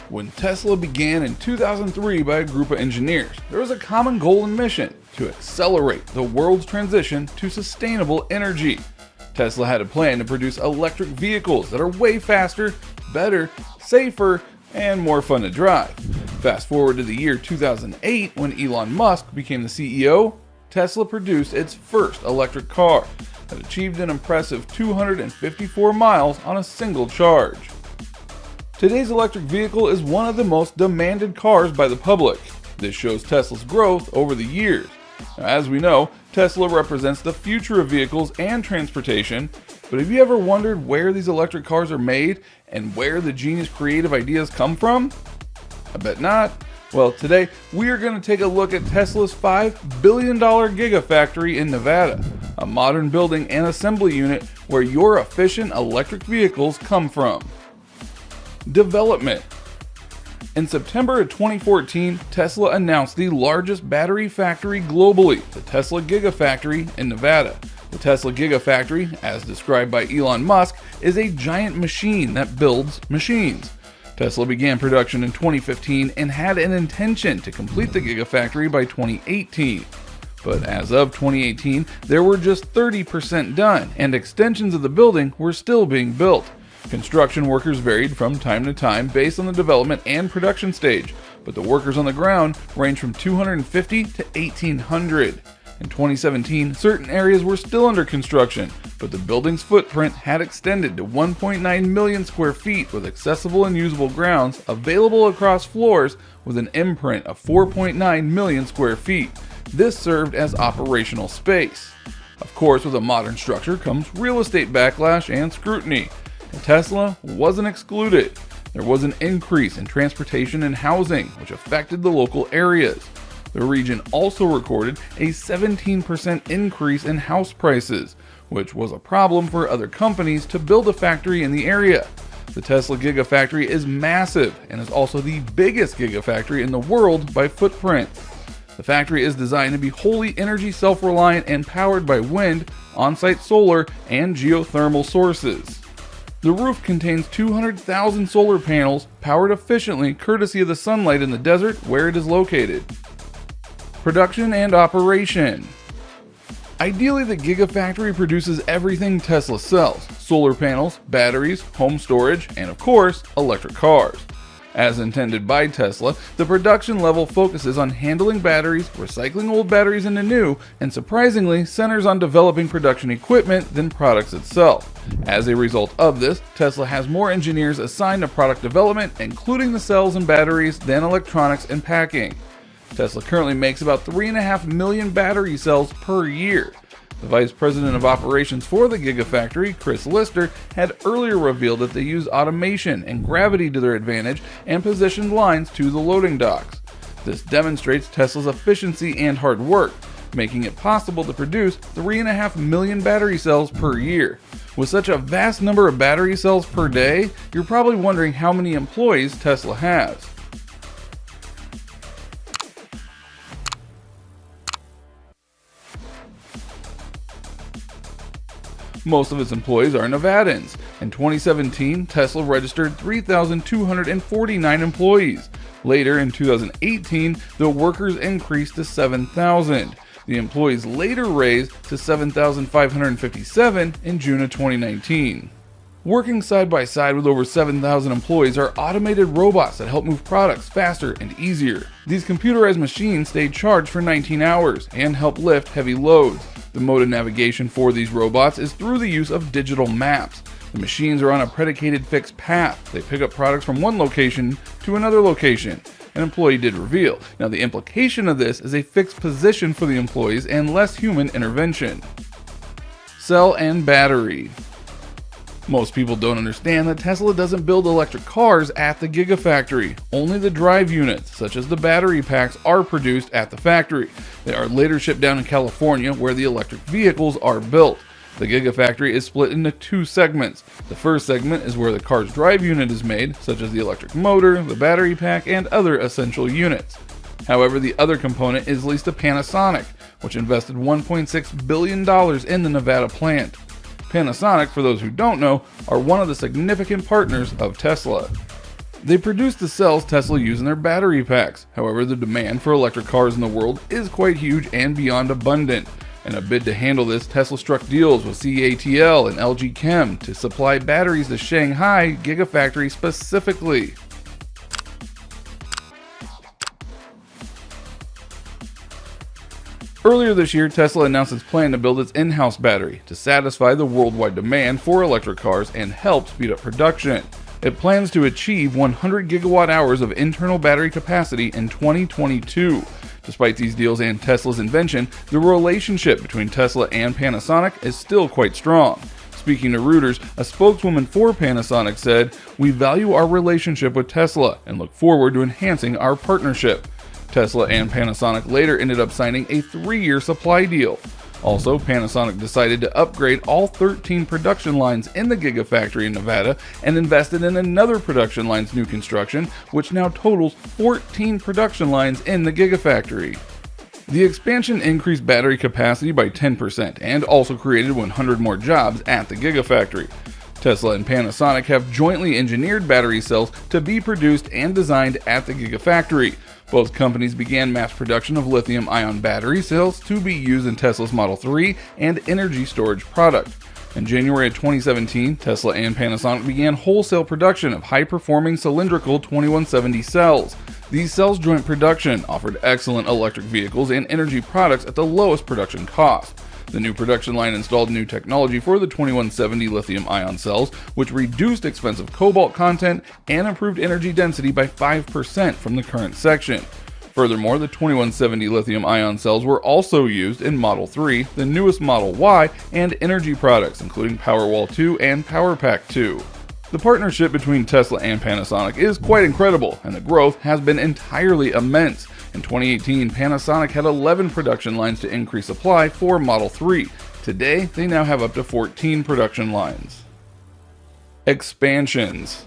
When Tesla began in 2003 by a group of engineers, there was a common goal and mission to accelerate the world's transition to sustainable energy. Tesla had a plan to produce electric vehicles that are way faster, better, safer, and more fun to drive. Fast forward to the year 2008 when Elon Musk became the CEO, Tesla produced its first electric car that achieved an impressive 254 miles on a single charge. Today's electric vehicle is one of the most demanded cars by the public. This shows Tesla's growth over the years. Now, as we know, Tesla represents the future of vehicles and transportation, but have you ever wondered where these electric cars are made and where the genius creative ideas come from? I bet not. Well, today we are going to take a look at Tesla's $5 billion Gigafactory in Nevada, a modern building and assembly unit where your efficient electric vehicles come from. Development. In September of 2014, Tesla announced the largest battery factory globally, the Tesla Gigafactory in Nevada. The Tesla Gigafactory, as described by Elon Musk, is a giant machine that builds machines. Tesla began production in 2015 and had an intention to complete the Gigafactory by 2018. But as of 2018, there were just 30% done, and extensions of the building were still being built. Construction workers varied from time to time based on the development and production stage, but the workers on the ground ranged from 250 to 1,800. In 2017, certain areas were still under construction, but the building's footprint had extended to 1.9 million square feet with accessible and usable grounds available across floors with an imprint of 4.9 million square feet. This served as operational space. Of course, with a modern structure comes real estate backlash and scrutiny. And Tesla wasn't excluded. There was an increase in transportation and housing, which affected the local areas. The region also recorded a 17% increase in house prices, which was a problem for other companies to build a factory in the area. The Tesla Gigafactory is massive and is also the biggest Gigafactory in the world by footprint. The factory is designed to be wholly energy self-reliant and powered by wind, on-site solar, and geothermal sources. The roof contains 200,000 solar panels powered efficiently courtesy of the sunlight in the desert where it is located. Production and operation. Ideally, the Gigafactory produces everything Tesla sells: solar panels, batteries, home storage, and of course, electric cars. As intended by Tesla, the production level focuses on handling batteries, recycling old batteries into new, and surprisingly centers on developing production equipment than products itself. As a result of this, Tesla has more engineers assigned to product development, including the cells and batteries, than electronics and packing. Tesla currently makes about 3.5 million battery cells per year. The Vice President of Operations for the Gigafactory, Chris Lister, had earlier revealed that they use automation and gravity to their advantage and positioned lines to the loading docks. This demonstrates Tesla's efficiency and hard work, making it possible to produce 3.5 million battery cells per year. With such a vast number of battery cells per day, you're probably wondering how many employees Tesla has. Most of its employees are Nevadans. In 2017, Tesla registered 3,249 employees. Later, in 2018, the workers increased to 7,000. The employees later raised to 7,557 in June of 2019. Working side by side with over 7,000 employees are automated robots that help move products faster and easier. These computerized machines stay charged for 19 hours and help lift heavy loads. The mode of navigation for these robots is through the use of digital maps. The machines are on a predicated fixed path. They pick up products from one location to another location. An employee did reveal. Now, the implication of this is a fixed position for the employees and less human intervention. Cell and battery. Most people don't understand that Tesla doesn't build electric cars at the Gigafactory. Only the drive units, such as the battery packs, are produced at the factory. They are later shipped down to California, where the electric vehicles are built. The Gigafactory is split into two segments. The first segment is where the car's drive unit is made, such as the electric motor, the battery pack, and other essential units. However, the other component is leased to Panasonic, which invested $1.6 billion in the Nevada plant. Panasonic, for those who don't know, are one of the significant partners of Tesla. They produce the cells Tesla use in their battery packs. However, the demand for electric cars in the world is quite huge and beyond abundant. In a bid to handle this, Tesla struck deals with CATL and LG Chem to supply batteries to Shanghai Gigafactory specifically. Earlier this year, Tesla announced its plan to build its in-house battery to satisfy the worldwide demand for electric cars and help speed up production. It plans to achieve 100 gigawatt hours of internal battery capacity in 2022. Despite these deals and Tesla's invention, the relationship between Tesla and Panasonic is still quite strong. Speaking to Reuters, a spokeswoman for Panasonic said, "We value our relationship with Tesla and look forward to enhancing our partnership." Tesla and Panasonic later ended up signing a 3-year supply deal. Also, Panasonic decided to upgrade all 13 production lines in the Gigafactory in Nevada and invested in another production line's new construction, which now totals 14 production lines in the Gigafactory. The expansion increased battery capacity by 10% and also created 100 more jobs at the Gigafactory. Tesla and Panasonic have jointly engineered battery cells to be produced and designed at the Gigafactory. Both companies began mass production of lithium-ion battery cells to be used in Tesla's Model 3 and energy storage product. In January of 2017, Tesla and Panasonic began wholesale production of high-performing cylindrical 2170 cells. These cells' joint production offered excellent electric vehicles and energy products at the lowest production cost. The new production line installed new technology for the 2170 lithium-ion cells, which reduced expensive cobalt content and improved energy density by 5% from the current section. Furthermore, the 2170 lithium-ion cells were also used in Model 3, the newest Model Y, and energy products, including Powerwall 2 and PowerPack 2. The partnership between Tesla and Panasonic is quite incredible, and the growth has been entirely immense. In 2018, Panasonic had 11 production lines to increase supply for Model 3. Today, they now have up to 14 production lines. Expansions.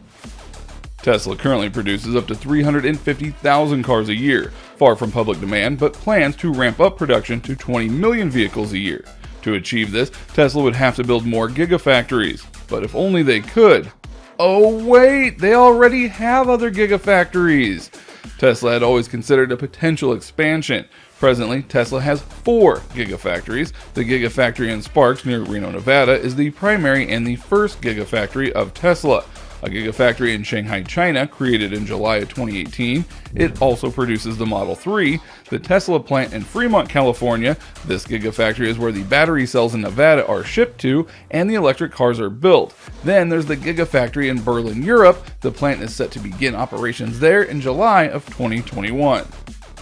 Tesla currently produces up to 350,000 cars a year, far from public demand, but plans to ramp up production to 20 million vehicles a year. To achieve this, Tesla would have to build more gigafactories. But if only they could. Oh wait, they already have other gigafactories! Tesla had always considered a potential expansion. Presently, Tesla has 4 gigafactories. The Gigafactory in Sparks near Reno, Nevada is the primary and the first gigafactory of Tesla. A gigafactory in Shanghai, China, created in July of 2018. It also produces the Model 3. The Tesla plant in Fremont, California. This gigafactory is where the battery cells in Nevada are shipped to and the electric cars are built. Then there's the Gigafactory in Berlin, Europe. The plant is set to begin operations there in July of 2021.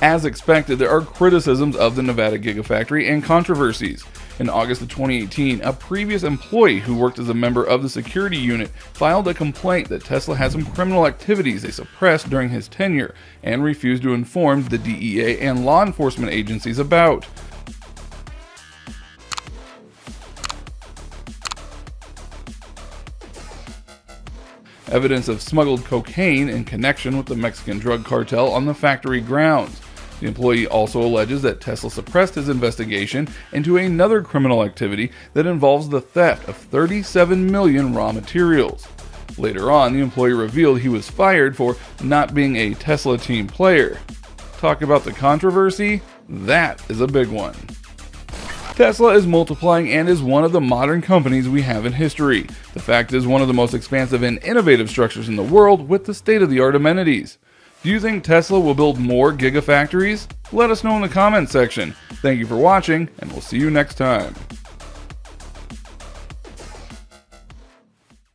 As expected, there are criticisms of the Nevada Gigafactory and controversies. In August of 2018, a previous employee who worked as a member of the security unit filed a complaint that Tesla had some criminal activities they suppressed during his tenure and refused to inform the DEA and law enforcement agencies about. Evidence of smuggled cocaine in connection with the Mexican drug cartel on the factory grounds. The employee also alleges that Tesla suppressed his investigation into another criminal activity that involves the theft of 37 million raw materials. Later on, the employee revealed he was fired for not being a Tesla team player. Talk about the controversy? That is a big one. Tesla is multiplying and is one of the modern companies we have in history. The fact is one of the most expansive and innovative structures in the world with the state-of-the-art amenities. Do you think Tesla will build more gigafactories? Let us know in the comments section. Thank you for watching, and we'll see you next time.